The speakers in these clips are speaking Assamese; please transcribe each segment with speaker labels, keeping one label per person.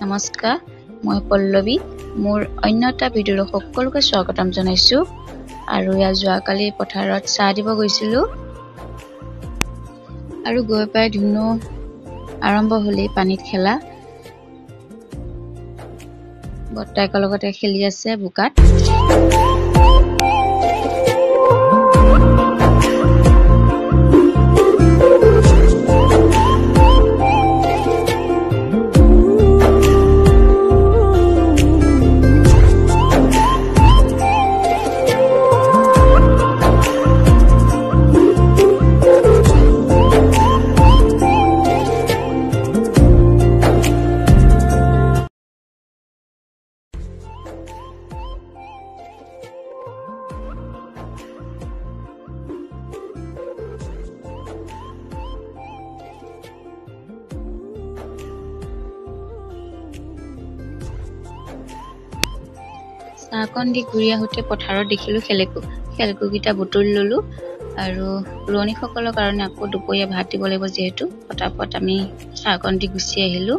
Speaker 1: নমস্কাৰ, মই পল্লৱী। মোৰ অন্য এটা ভিডিঅ'ৰ সকলোকে স্বাগতম জনাইছো। আৰু যোৱাকালি পথাৰত চাহ দিব গৈছিলো আৰু গৈ পাই ধুনু আৰম্ভ হ'লেই পানীত খেলা। বৰ্তাকৰ লগতে খেলি আছে বোকাত। চাহকণ দি ঘূৰি আহোঁতে পথাৰত দেখিলোঁ খেলকুকেইটা বুটলি ল'লোঁ। আৰু ৰোৱনীসকলৰ কাৰণে আকৌ দুপৰীয়া ভাত দিব লাগিব, যিহেতু পটাপট আমি চাহকণ দি গুচি আহিলোঁ।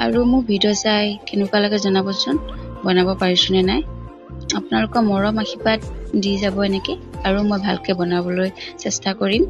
Speaker 1: আৰু মোৰ ভিডিঅ' চাই কেনেকুৱা লাগে জনাবচোন, বনাব পাৰিছোঁ নে নাই। আপোনালোকৰ মৰম আশীৰ্বাদ দি যাব এনেকৈ, আৰু মই ভালকৈ বনাবলৈ চেষ্টা কৰিম।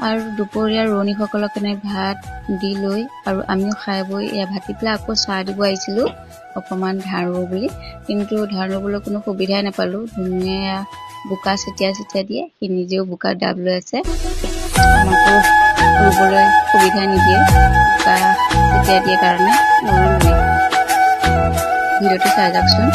Speaker 1: আৰু দুপৰীয়া ৰোৱনীসকলক ভাত দি লৈ আৰু আমিও খাই বৈ ভাতি পেলাই আকৌ চাহ দিব আহিছিলোঁ অকণমান ধান ৰুওঁ বুলি। কিন্তু ধান ৰুবলৈ কোনো সুবিধাই নাপালোঁ। ধুনুৱে বোকা ছটিয়াই দিয়ে, সি নিজেও বোকাত ডাব লৈ আছে। আমাকো ৰুবলৈ সুবিধা নিদিয়ে, বোকা ছটিয়াই দিয়ে কাৰণে নৰুৱে। ভিডিঅ'টো চাই যাওকচোন।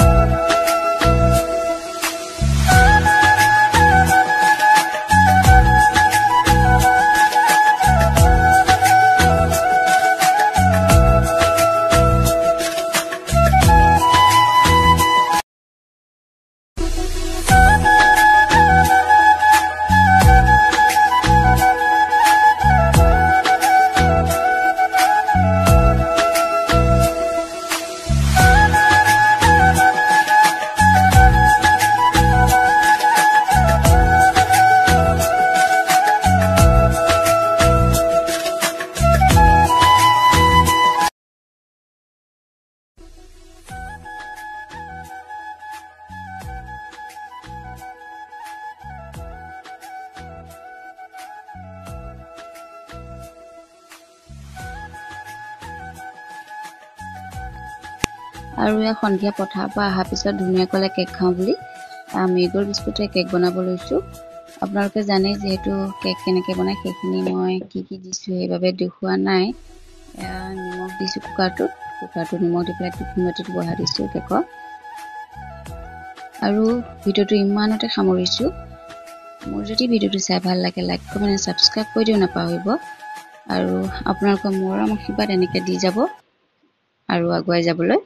Speaker 1: আৰু সন্ধিয়া পথাৰৰ পৰা অহাৰ পিছত ধুনুৱে ক'লে কেক খাওঁ বুলি। মেৰিগ'ল্ড বিস্কুটে কেক বনাব লৈছোঁ। আপোনালোকে জানে যিহেতু কেক কেনেকৈ বনায়, সেইখিনি মই কি দিছোঁ সেইবাবে দেখুওৱা নাই। নিমখ দিছোঁ কুকাৰটোত নিমখ দি পেলাই টিফিন বাতিত বহাই দিছোঁ কেকৰ। আৰু ভিডিঅ'টো ইমানতে সামৰিছোঁ। মোৰ যদি ভিডিঅ'টো চাই ভাল লাগে, লাইক কমেণ্ট ছাবস্ক্ৰাইব কৰি দিও নাপাহৰিব। আৰু আপোনালোকৰ মৰম আশীৰ্বাদ এনেকৈ দি যাব আৰু আগুৱাই যাবলৈ।